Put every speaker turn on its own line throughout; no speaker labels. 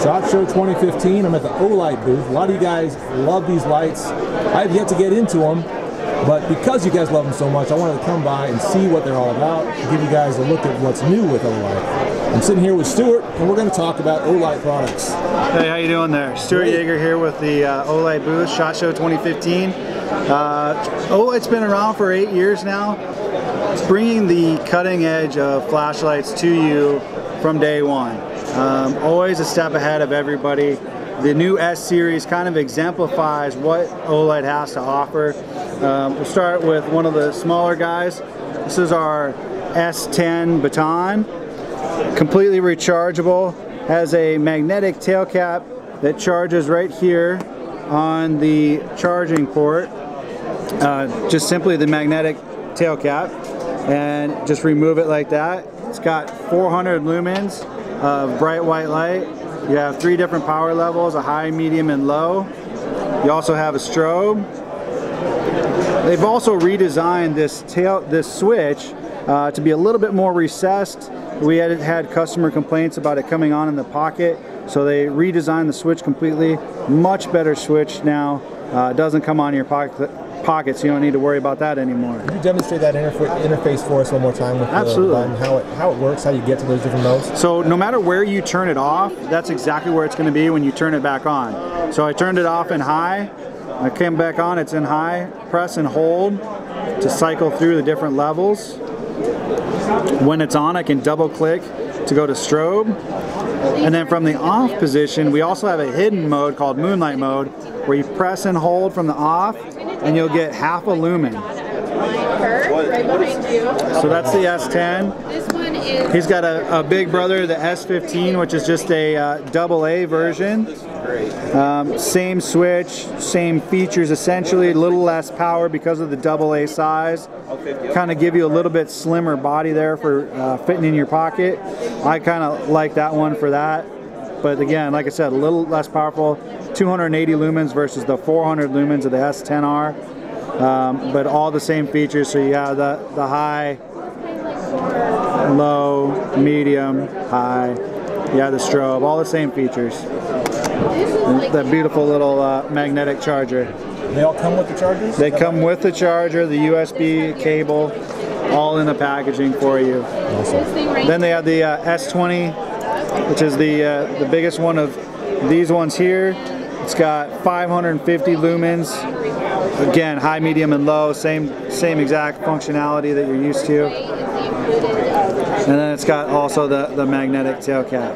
SHOT Show 2015. I'm at the Olight booth. A lot of you guys love these lights. I have yet to get into them, but because you guys love them so much, I wanted to come by and see what they're all about, give you guys a look at what's new with Olight. I'm sitting here with Stuart, and we're going to talk about Olight products.
Hey, how you doing there? Stuart Yeager here with the Olight booth, SHOT Show 2015. Olight's been around for 8 years now. It's bringing the cutting edge of flashlights to you from day one. Always a step ahead of everybody. The new S series kind of exemplifies what Olight has to offer. We'll start with one of the smaller guys. This is our S10 baton. Completely rechargeable. Has a magnetic tail cap that charges right here on the charging port. Just simply the magnetic tail cap, and just remove it like that. It's got 400 lumens of bright white light. You have 3 different power levels, a high, medium, and low. You also have a strobe. They've also redesigned this switch to be a little bit more recessed. We had customer complaints about it coming on in the pocket, so they redesigned the switch completely. Much better switch now. It doesn't come on your pocket, so you don't need to worry about that anymore. Can
you demonstrate that interface for us one more time with
Absolutely.
The button, how it works, how you get to those different modes?
So no matter where you turn it off, that's exactly where it's going to be when you turn it back on. So I turned it off in high, I came back on, it's in high, press and hold to cycle through the different levels. When it's on, I can double click to go to strobe. And then from the off position, we also have a hidden mode called moonlight mode, where you press and hold from the off and you'll get half a lumen. So that's the S10. He's got a big brother, the S15, which is just a AA version. Same switch, same features essentially, a little less power because of the AA size. Kind of give you a little bit slimmer body there for fitting in your pocket. I kind of like that one for that. But again, like I said, a little less powerful, 280 lumens versus the 400 lumens of the S10R. But all the same features, so you have the high, low, medium, high, you have the strobe, all the same features. And that beautiful little magnetic charger.
They all come with the chargers?
They come with the charger, the USB cable, all in the packaging for you.
Awesome.
Then they have the S20, which is the biggest one of these ones here. It's got 550 lumens. Again, high, medium, and low, same exact functionality that you're used to. And then it's got also the magnetic tail cap.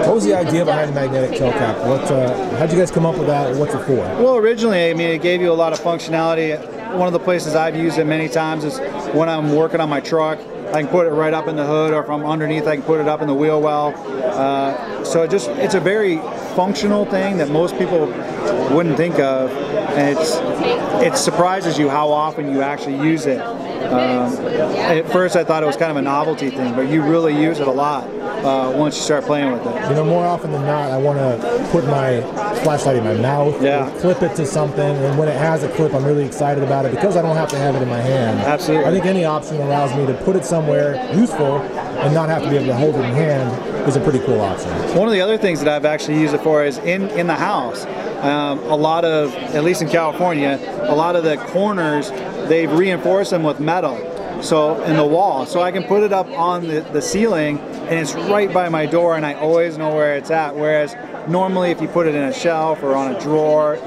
What was the idea behind the magnetic tail cap? How'd you guys come up with that? What's it for?
Well, originally, I mean, it gave you a lot of functionality. One of the places I've used it many times is when I'm working on my truck. I can put it right up in the hood, or if I'm underneath, I can put it up in the wheel well. So it's a very functional thing that most people wouldn't think of, and it surprises you how often you actually use it. At first I thought it was kind of a novelty thing, but you really use it a lot once you start playing with it.
You know, more often than not, I want to put my flashlight in my mouth, or clip it to something, and when it has a clip, I'm really excited about it because I don't have to have it in my hand.
Absolutely.
I think any option allows me to put it somewhere useful and not have to be able to hold it in hand is a pretty cool option.
One of the other things that I've actually used it for is in the house. A lot of, at least in California, a lot of the corners, they've reinforced them with metal, so in the wall, so I can put it up on the ceiling and it's right by my door and I always know where it's at, whereas normally if you put it in a shelf or on a drawer,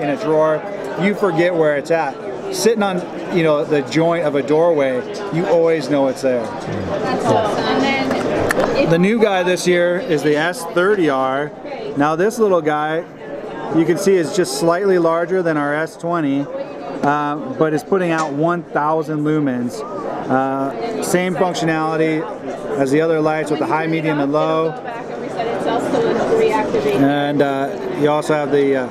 you forget where it's at. Sitting on, you know, the joint of a doorway, you always know it's there.
That's awesome.
The new guy this year is the S30R. Now this little guy, you can see, is just slightly larger than our S20, but it's putting out 1,000 lumens. Same functionality as the other lights with the high, medium, and low. And you also have the,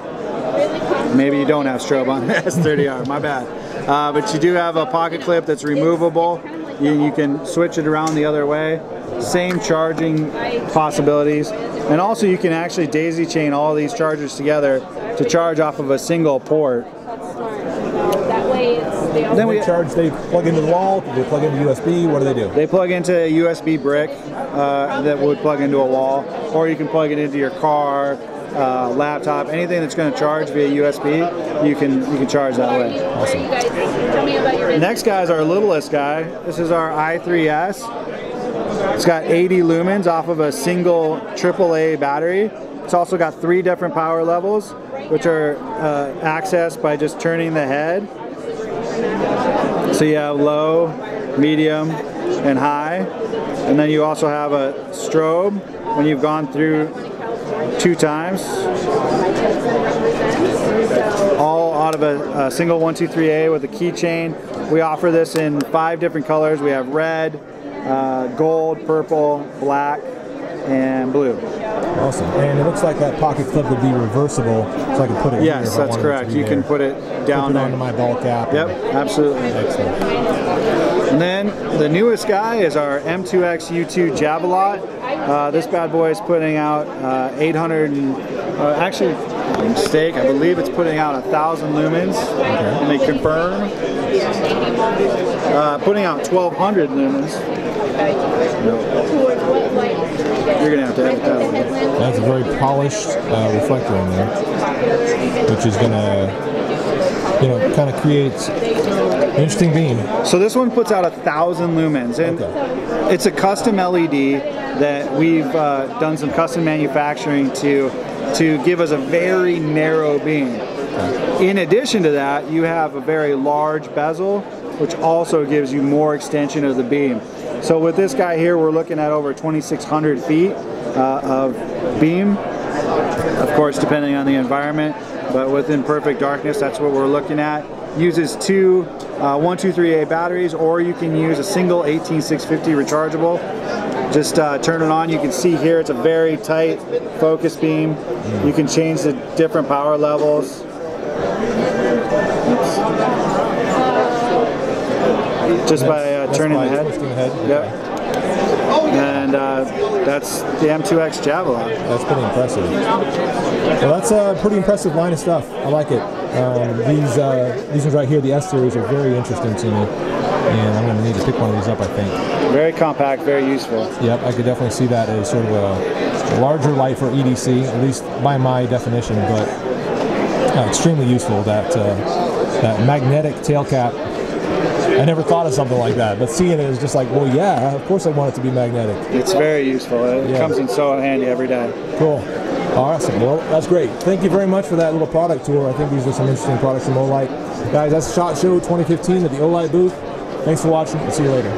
maybe you don't have strobe on the S30R, my bad. But you do have a pocket clip that's removable. You can switch it around the other way. Same charging possibilities. And also you can actually daisy chain all these chargers together to charge off of a single port.
That way it's
Then we
charge. They plug into the wall. They plug into USB. What do?
They plug into a USB brick that would plug into a wall, or you can plug it into your car, laptop, anything that's going to charge via USB. You can charge that way.
Awesome. Tell me about your
Next guy is our littlest guy. This is our i3S. It's got 80 lumens off of a single AAA battery. It's also got 3 different power levels, which are accessed by just turning the head. So you have low, medium, and high. And then you also have a strobe when you've gone through 2 times. All out of a single 123A with a keychain. We offer this in 5 different colors. We have red, gold, purple, black, and blue.
Awesome. And it looks like that pocket clip would be reversible, so I can put it here.
Yes, that's correct. You can put it down there.
Onto my ball cap.
Yep, absolutely.
Excellent.
And then the newest guy is our M2X U2 Javelot. This bad boy is putting out 800 and actually, mistake, I believe it's putting out 1,000 lumens.
Okay.
Let me confirm. Putting out 1,200 lumens. No. You're gonna have to edit that one.
That's a very polished reflector in there, which is gonna, kind of create an interesting beam.
So this one puts out 1,000 lumens, and it's a custom LED that we've done some custom manufacturing to give us a very narrow beam. In addition to that, you have a very large bezel, which also gives you more extension of the beam. So with this guy here, we're looking at over 2,600 feet of beam, of course depending on the environment, but within perfect darkness, that's what we're looking at. Uses 2 123A batteries, or you can use a single 18650 rechargeable. Just turn it on. You can see here it's a very tight focus beam. You can change the different power levels. Just by turning the head. Yep. And that's the M2X Javelot.
That's pretty impressive. Well, that's a pretty impressive line of stuff. I like it. These ones right here, the S series, are very interesting to me, and I'm going to need to pick one of these up, I think.
Very compact, very useful.
Yep, I could definitely see that as sort of a larger light for EDC, at least by my definition, but extremely useful. That magnetic tail cap. I never thought of something like that, but seeing it is just like, well, yeah, of course I want it to be magnetic.
It's very useful. It comes in so handy every day.
Cool. Awesome. Well, that's great. Thank you very much for that little product tour. I think these are some interesting products from Olight. Guys, that's SHOT Show 2015 at the Olight booth. Thanks for watching. We'll see you later.